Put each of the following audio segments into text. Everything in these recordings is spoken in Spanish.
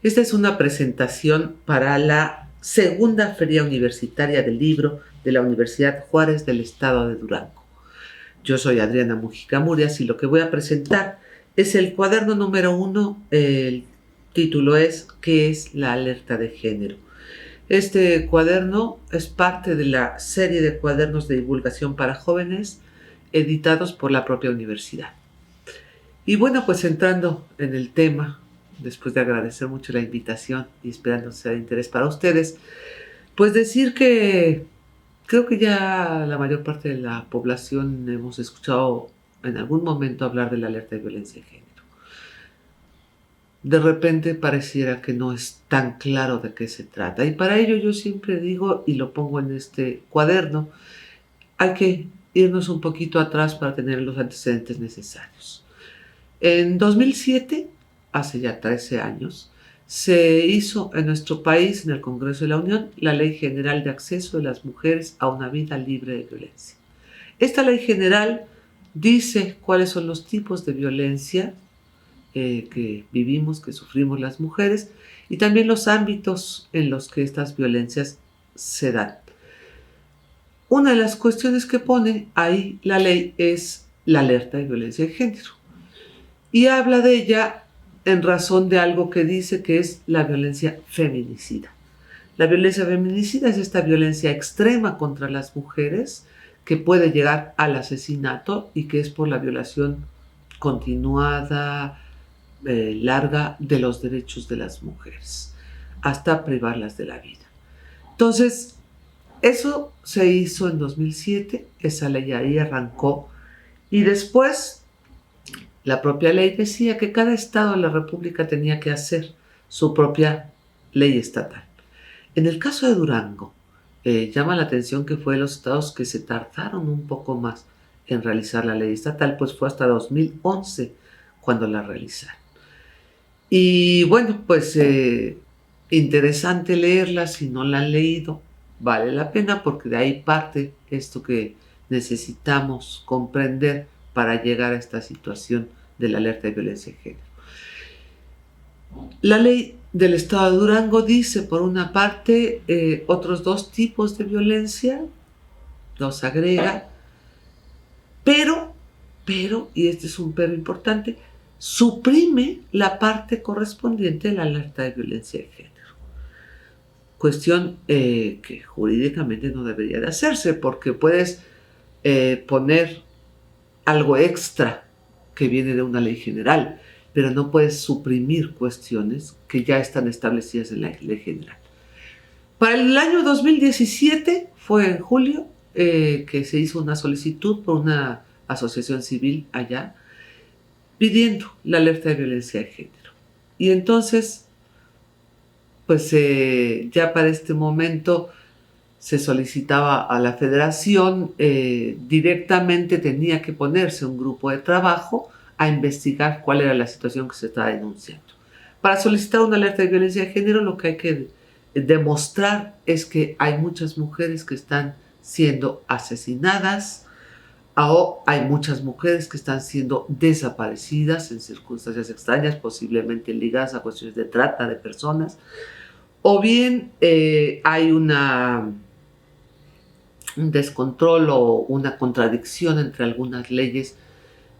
Esta es una presentación para la segunda Feria Universitaria del Libro de la Universidad Juárez del Estado de Durango. Yo soy Adriana Mujica Murias y lo que voy a presentar es el cuaderno número 1. El título es ¿Qué es la alerta de género? Este cuaderno es parte de la serie de cuadernos de divulgación para jóvenes editados por la propia universidad. Y bueno, pues entrando en el tema, después de agradecer mucho la invitación y esperando sea de interés para ustedes, pues decir que creo que ya la mayor parte de la población hemos escuchado en algún momento hablar de la alerta de violencia de género. De repente pareciera que no es tan claro de qué se trata. Y para ello yo siempre digo, y lo pongo en este cuaderno, hay que irnos un poquito atrás para tener los antecedentes necesarios. En 2007, hace ya 13 años, se hizo en nuestro país, en el Congreso de la Unión, la Ley General de Acceso de las Mujeres a una Vida Libre de Violencia. Esta ley general dice cuáles son los tipos de violencia que vivimos, que sufrimos las mujeres, y también los ámbitos en los que estas violencias se dan. Una de las cuestiones que pone ahí la ley es la alerta de violencia de género. Y habla de ella en razón de algo que dice que es la violencia feminicida. La violencia feminicida es esta violencia extrema contra las mujeres que puede llegar al asesinato y que es por la violación continuada, larga de los derechos de las mujeres, hasta privarlas de la vida. Entonces, eso se hizo en 2007, esa ley ahí arrancó, y después la propia ley decía que cada estado de la República tenía que hacer su propia ley estatal. En el caso de Durango, llama la atención que fue de los estados que se tardaron un poco más en realizar la ley estatal, pues fue hasta 2011 cuando la realizaron. Y bueno, pues interesante leerla, si no la han leído, vale la pena porque de ahí parte esto que necesitamos comprender para llegar a esta situación de la alerta de violencia de género. La ley del Estado de Durango dice, por una parte, otros dos tipos de violencia, los agrega, pero, y este es un pero importante, suprime la parte correspondiente de la alerta de violencia de género. Cuestión que jurídicamente no debería de hacerse, porque puedes poner algo extra que viene de una ley general, pero no puedes suprimir cuestiones que ya están establecidas en la ley general. Para el año 2017, fue en julio, que se hizo una solicitud por una asociación civil allá, pidiendo la alerta de violencia de género. Y entonces, pues ya para este momento se solicitaba a la federación, directamente tenía que ponerse un grupo de trabajo a investigar cuál era la situación que se estaba denunciando. Para solicitar una alerta de violencia de género, lo que hay que demostrar es que hay muchas mujeres que están siendo asesinadas, o hay muchas mujeres que están siendo desaparecidas en circunstancias extrañas, posiblemente ligadas a cuestiones de trata de personas, o bien hay un descontrol o una contradicción entre algunas leyes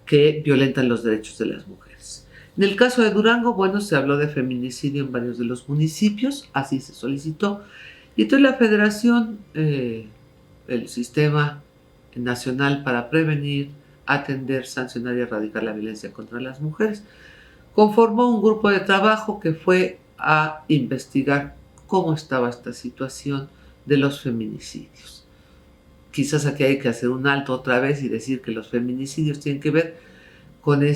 que violentan los derechos de las mujeres. En el caso de Durango, bueno, se habló de feminicidio en varios de los municipios, así se solicitó, y entonces la federación, el Sistema Nacional para Prevenir, Atender, Sancionar y Erradicar la Violencia contra las Mujeres, conformó un grupo de trabajo que fue a investigar cómo estaba esta situación de los feminicidios. Quizás aquí hay que hacer un alto otra vez y decir que los feminicidios tienen que ver con una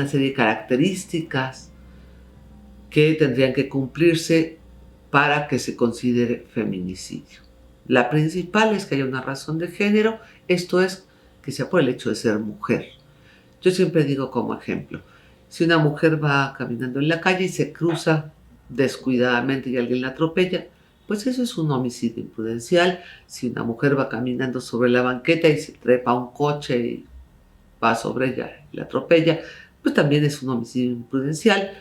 serie de características que tendrían que cumplirse para que se considere feminicidio. La principal es que haya una razón de género, esto es, que sea por el hecho de ser mujer. Yo siempre digo como ejemplo, si una mujer va caminando en la calle y se cruza descuidadamente y alguien la atropella, pues eso es un homicidio imprudencial. Si una mujer va caminando sobre la banqueta y se trepa a un coche y va sobre ella y la atropella, pues también es un homicidio imprudencial.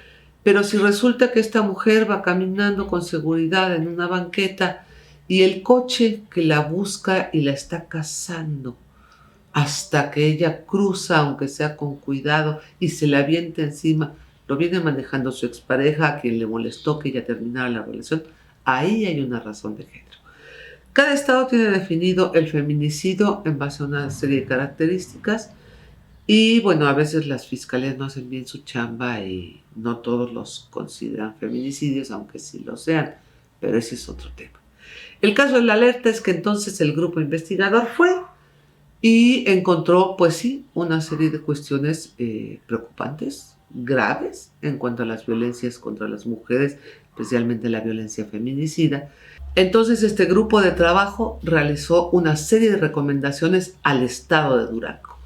Pero si resulta que esta mujer va caminando con seguridad en una banqueta y el coche que la busca y la está cazando hasta que ella cruza, aunque sea con cuidado, y se le avienta encima, lo viene manejando su expareja, a quien le molestó que ella terminara la relación, ahí hay una razón de género. Cada estado tiene definido el feminicidio en base a una serie de características y bueno, a veces las fiscalías no hacen bien su chamba y no todos los consideran feminicidios, aunque sí lo sean, pero ese es otro tema. El caso de la alerta es que entonces el grupo investigador fue y encontró, pues sí, una serie de cuestiones preocupantes, graves, en cuanto a las violencias contra las mujeres, especialmente la violencia feminicida. Entonces este grupo de trabajo realizó una serie de recomendaciones al estado de Durango.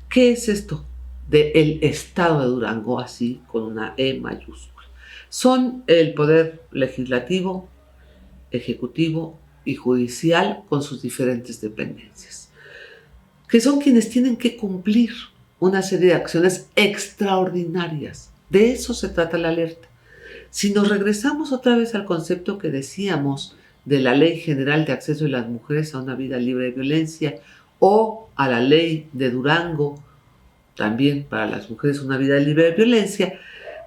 ¿Qué es esto del estado de Durango, así con una E mayúscula? Son el poder legislativo, ejecutivo y judicial con sus diferentes dependencias, que son quienes tienen que cumplir una serie de acciones extraordinarias. De eso se trata la alerta. Si nos regresamos otra vez al concepto que decíamos de la Ley General de Acceso de las Mujeres a una Vida Libre de Violencia o a la Ley de Durango, también para las mujeres una vida libre de violencia,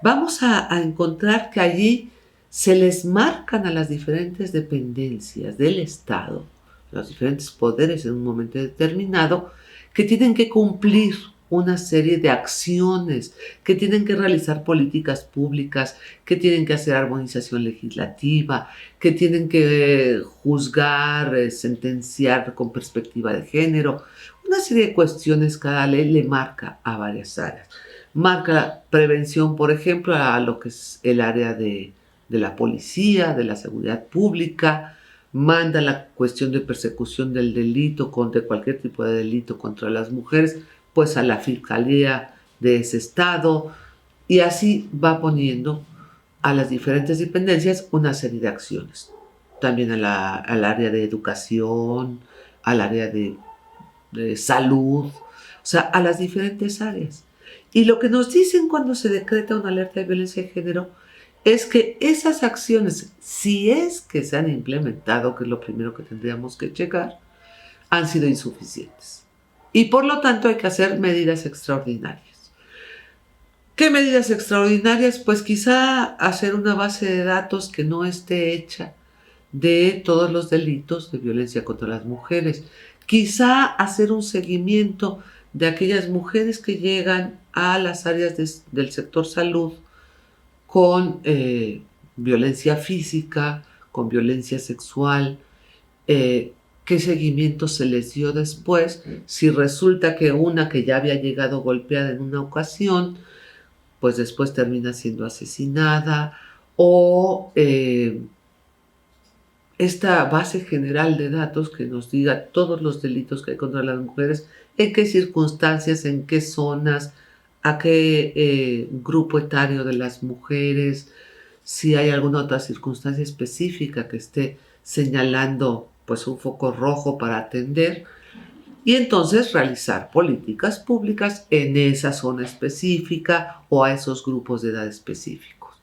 vamos a encontrar que allí se les marcan a las diferentes dependencias del Estado, los diferentes poderes en un momento determinado, que tienen que cumplir una serie de acciones, que tienen que realizar políticas públicas, que tienen que hacer armonización legislativa, que tienen que juzgar, sentenciar con perspectiva de género. Una serie de cuestiones cada ley le marca a varias áreas. Marca la prevención, por ejemplo, a lo que es el área de la policía, de la seguridad pública, manda la cuestión de persecución del delito, de cualquier tipo de delito contra las mujeres, pues a la fiscalía de ese estado, y así va poniendo a las diferentes dependencias una serie de acciones. También al área de educación, al área de salud, o sea, a las diferentes áreas. Y lo que nos dicen cuando se decreta una alerta de violencia de género es que esas acciones, si es que se han implementado, que es lo primero que tendríamos que checar, han sido insuficientes. Y por lo tanto hay que hacer medidas extraordinarias. ¿Qué medidas extraordinarias? Pues quizá hacer una base de datos que no esté hecha de todos los delitos de violencia contra las mujeres. Quizá hacer un seguimiento de aquellas mujeres que llegan a las áreas del sector salud con violencia física, con violencia sexual, qué seguimiento se les dio después, si resulta que una que ya había llegado golpeada en una ocasión, pues después termina siendo asesinada, o esta base general de datos que nos diga todos los delitos que hay contra las mujeres, en qué circunstancias, en qué zonas, a qué grupo etario de las mujeres, si hay alguna otra circunstancia específica que esté señalando pues un foco rojo para atender, y entonces realizar políticas públicas en esa zona específica o a esos grupos de edad específicos.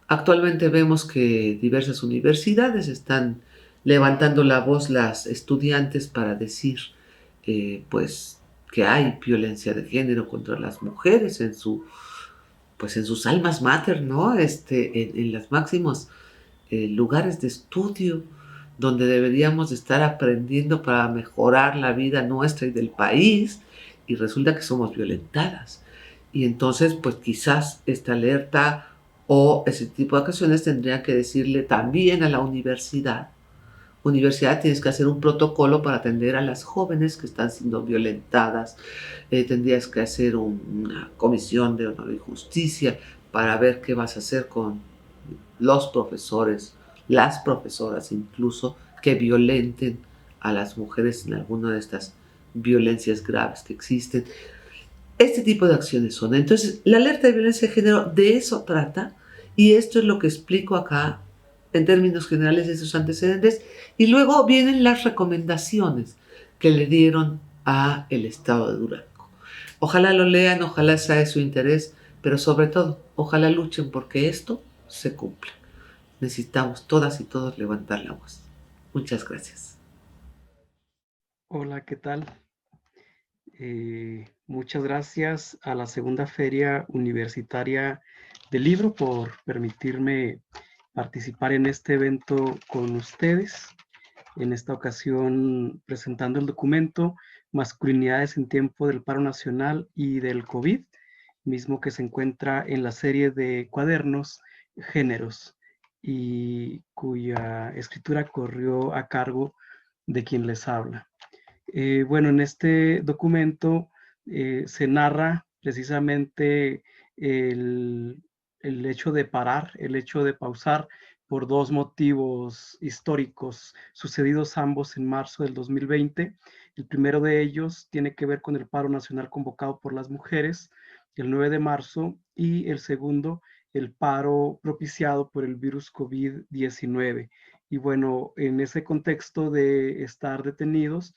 Actualmente vemos que diversas universidades están levantando la voz, las estudiantes, para decir pues que hay violencia de género contra las mujeres en sus almas mater, ¿no? En los máximos lugares de estudio donde deberíamos estar aprendiendo para mejorar la vida nuestra y del país, y resulta que somos violentadas. Y entonces, pues quizás esta alerta o ese tipo de acciones tendría que decirle también a la universidad: universidad, tienes que hacer un protocolo para atender a las jóvenes que están siendo violentadas, tendrías que hacer una comisión de honor y justicia para ver qué vas a hacer con los profesores, las profesoras incluso, que violenten a las mujeres en alguna de estas violencias graves que existen. Este tipo de acciones son. Entonces, la alerta de violencia de género de eso trata, y esto es lo que explico acá en términos generales de sus antecedentes, y luego vienen las recomendaciones que le dieron a el estado de Durango. Ojalá lo lean, ojalá sea de su interés, pero sobre todo, ojalá luchen porque esto se cumpla. Necesitamos todas y todos levantar la voz. Muchas gracias. Hola, ¿qué tal? Muchas gracias a la Segunda Feria Universitaria del Libro por permitirme participar en este evento con ustedes. En esta ocasión presentando el documento Masculinidades en tiempo del paro nacional y del COVID, mismo que se encuentra en la serie de cuadernos Géneros y cuya escritura corrió a cargo de quien les habla. Bueno, en este documento se narra precisamente el, el hecho de parar, el hecho de pausar por dos motivos históricos sucedidos ambos en marzo del 2020. El primero de ellos tiene que ver con el paro nacional convocado por las mujeres el 9 de marzo y el segundo, el paro propiciado por el virus COVID-19. Y bueno, en ese contexto de estar detenidas,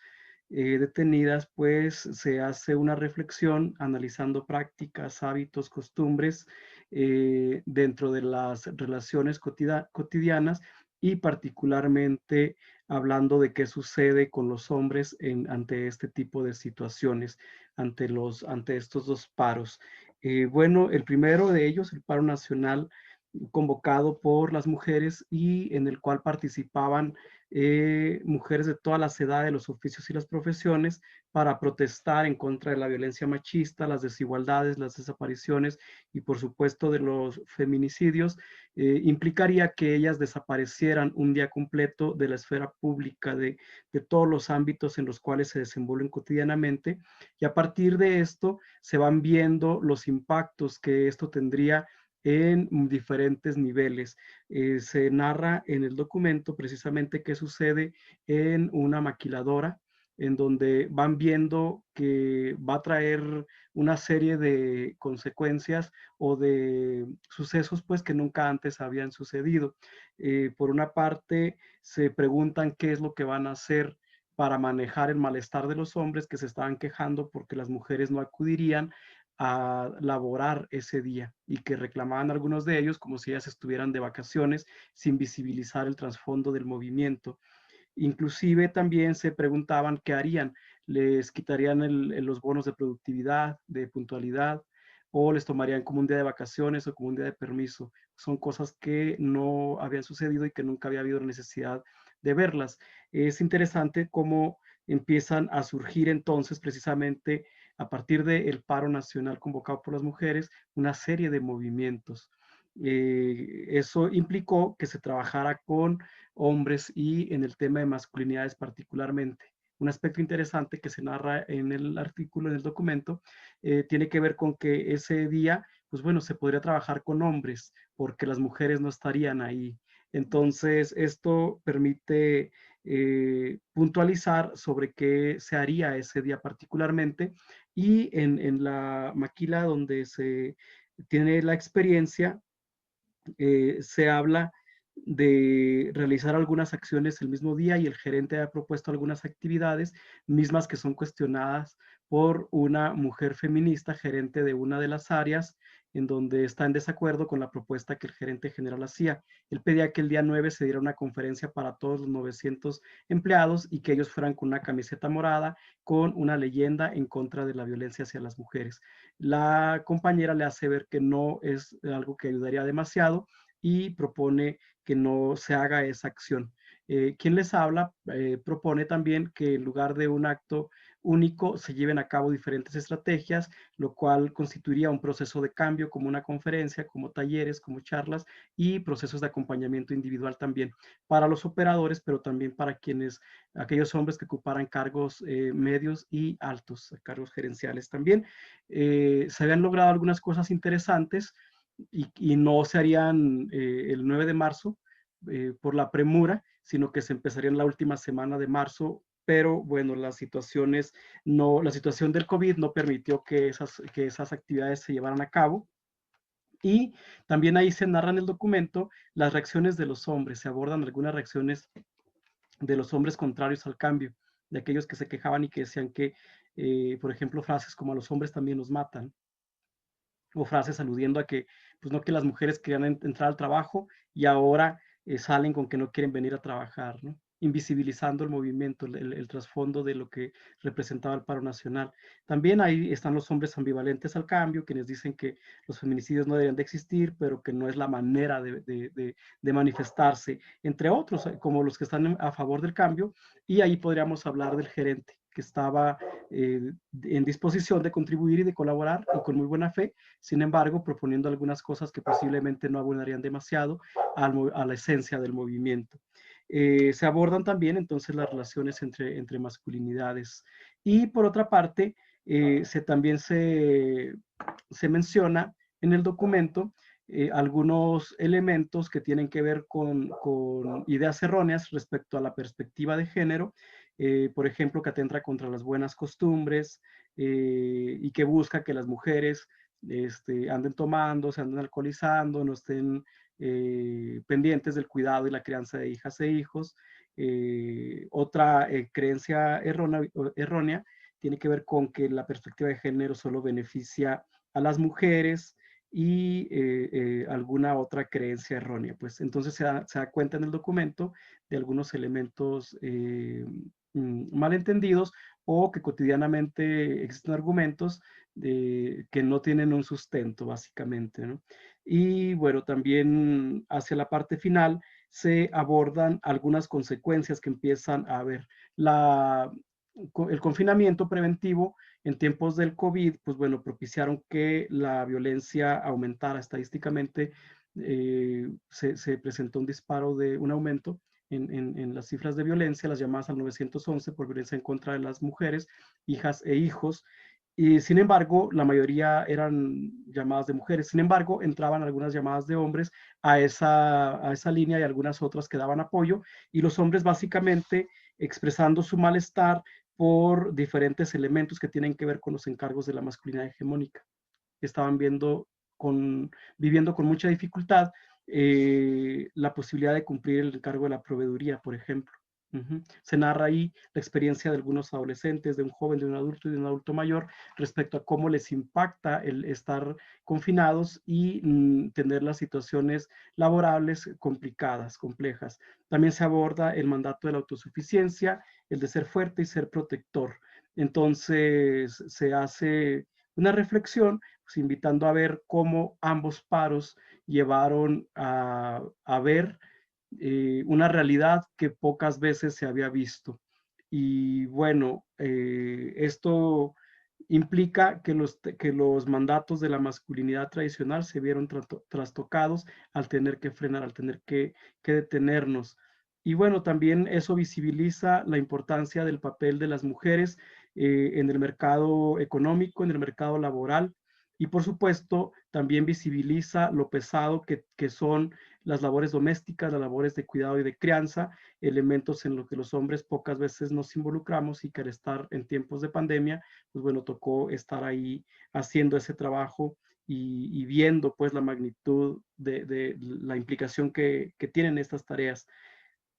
pues se hace una reflexión analizando prácticas, hábitos, costumbres dentro de las relaciones cotidianas y particularmente hablando de qué sucede con los hombres ante este tipo de situaciones, ante estos dos paros. Bueno, el primero de ellos, el paro nacional convocado por las mujeres y en el cual participaban mujeres de todas las edades, los oficios y las profesiones para protestar en contra de la violencia machista, las desigualdades, las desapariciones y por supuesto de los feminicidios, implicaría que ellas desaparecieran un día completo de la esfera pública, de todos los ámbitos en los cuales se desenvuelven cotidianamente y a partir de esto se van viendo los impactos que esto tendría en diferentes niveles. Se narra en el documento precisamente qué sucede en una maquiladora, en donde van viendo que va a traer una serie de consecuencias o de sucesos pues que nunca antes habían sucedido. Por una parte, se preguntan qué es lo que van a hacer para manejar el malestar de los hombres que se estaban quejando porque las mujeres no acudirían a laborar ese día y que reclamaban algunos de ellos como si ellas estuvieran de vacaciones sin visibilizar el trasfondo del movimiento. Inclusive también se preguntaban qué harían, les quitarían los bonos de productividad, de puntualidad, o les tomarían como un día de vacaciones o como un día de permiso. Son cosas que no habían sucedido y que nunca había habido necesidad de verlas. Es interesante cómo empiezan a surgir entonces precisamente a partir del paro nacional convocado por las mujeres, una serie de movimientos. Eso implicó que se trabajara con hombres y en el tema de masculinidades particularmente. Un aspecto interesante que se narra en el artículo, en el documento, tiene que ver con que ese día, pues bueno, se podría trabajar con hombres porque las mujeres no estarían ahí. Entonces, esto permite puntualizar sobre qué se haría ese día particularmente y en la maquila donde se tiene la experiencia, se habla de realizar algunas acciones el mismo día y el gerente ha propuesto algunas actividades mismas que son cuestionadas por una mujer feminista, gerente de una de las áreas, en donde está en desacuerdo con la propuesta que el gerente general hacía. Él pedía que el día 9 se diera una conferencia para todos los 900 empleados y que ellos fueran con una camiseta morada con una leyenda en contra de la violencia hacia las mujeres. La compañera le hace ver que no es algo que ayudaría demasiado y propone que no se haga esa acción. Quien les habla propone también que en lugar de un acto único se lleven a cabo diferentes estrategias, lo cual constituiría un proceso de cambio como una conferencia, como talleres, como charlas y procesos de acompañamiento individual también para los operadores, pero también para aquellos hombres que ocuparan cargos medios y altos, cargos gerenciales también. Se habían logrado algunas cosas interesantes y no se harían el 9 de marzo por la premura, sino que se empezaría en la última semana de marzo, pero bueno, la situación del COVID no permitió que esas actividades se llevaran a cabo. Y también ahí se narra en el documento las reacciones de los hombres, se abordan algunas reacciones de los hombres contrarios al cambio, de aquellos que se quejaban y que decían que, por ejemplo, frases como a los hombres también los matan, o frases aludiendo a que, pues no, que las mujeres querían entrar al trabajo y ahora salen con que no quieren venir a trabajar, ¿no? Invisibilizando el movimiento, el trasfondo de lo que representaba el paro nacional. También ahí están los hombres ambivalentes al cambio, quienes dicen que los feminicidios no deberían de existir, pero que no es la manera de manifestarse, entre otros, como los que están a favor del cambio, y ahí podríamos hablar del gerente, que estaba en disposición de contribuir y de colaborar y con muy buena fe, sin embargo, proponiendo algunas cosas que posiblemente no abonarían demasiado a la esencia del movimiento. Se abordan también entonces las relaciones entre masculinidades. Y por otra parte, también se menciona en el documento algunos elementos que tienen que ver con ideas erróneas respecto a la perspectiva de género, por ejemplo, que atenta contra las buenas costumbres y que busca que las mujeres anden tomando, se anden alcoholizando, no estén pendientes del cuidado y la crianza de hijas e hijos. Otra creencia errónea tiene que ver con que la perspectiva de género solo beneficia a las mujeres y alguna otra creencia errónea. Pues entonces se da cuenta en el documento de algunos elementos malentendidos o que cotidianamente existen argumentos que no tienen un sustento, básicamente, ¿no? Y bueno, también hacia la parte final se abordan algunas consecuencias que empiezan a haber. El confinamiento preventivo en tiempos del COVID, pues bueno, propiciaron que la violencia aumentara estadísticamente. Se presentó un disparo de un aumento en las cifras de violencia, las llamadas al 911 por violencia en contra de las mujeres, hijas e hijos. Y sin embargo, la mayoría eran llamadas de mujeres. Sin embargo, entraban algunas llamadas de hombres a esa línea y algunas otras que daban apoyo. Y los hombres básicamente expresando su malestar por diferentes elementos que tienen que ver con los encargos de la masculinidad hegemónica. Estaban viviendo con mucha dificultad la posibilidad de cumplir el encargo de la proveeduría, por ejemplo. Se narra ahí la experiencia de algunos adolescentes, de un joven, de un adulto y de un adulto mayor respecto a cómo les impacta el estar confinados y tener las situaciones laborables complicadas, complejas. También se aborda el mandato de la autosuficiencia, el de ser fuerte y ser protector. Entonces se hace una reflexión, pues, invitando a ver cómo ambos paros llevaron a ver una realidad que pocas veces se había visto. Y bueno, esto implica que los mandatos de la masculinidad tradicional se vieron trastocados al tener que frenar, al tener que detenernos. Y bueno, también eso visibiliza la importancia del papel de las mujeres en el mercado económico, en el mercado laboral, y por supuesto también visibiliza lo pesado que son las labores domésticas, las labores de cuidado y de crianza, elementos en los que los hombres pocas veces nos involucramos y que al estar en tiempos de pandemia, pues bueno, tocó estar ahí haciendo ese trabajo y viendo pues la magnitud de la implicación que tienen estas tareas.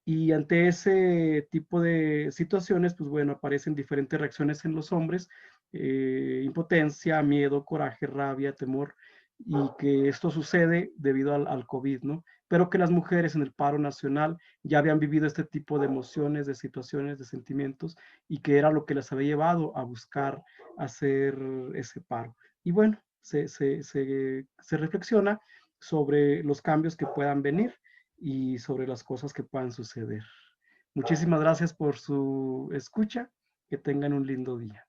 Y ante ese tipo de situaciones, pues bueno, aparecen diferentes reacciones en los hombres, impotencia, miedo, coraje, rabia, temor, y que esto sucede debido al COVID, ¿no? Pero que las mujeres en el paro nacional ya habían vivido este tipo de emociones, de situaciones, de sentimientos, y que era lo que las había llevado a buscar hacer ese paro. Y bueno, se reflexiona sobre los cambios que puedan venir y sobre las cosas que puedan suceder. Muchísimas gracias por su escucha. Que tengan un lindo día.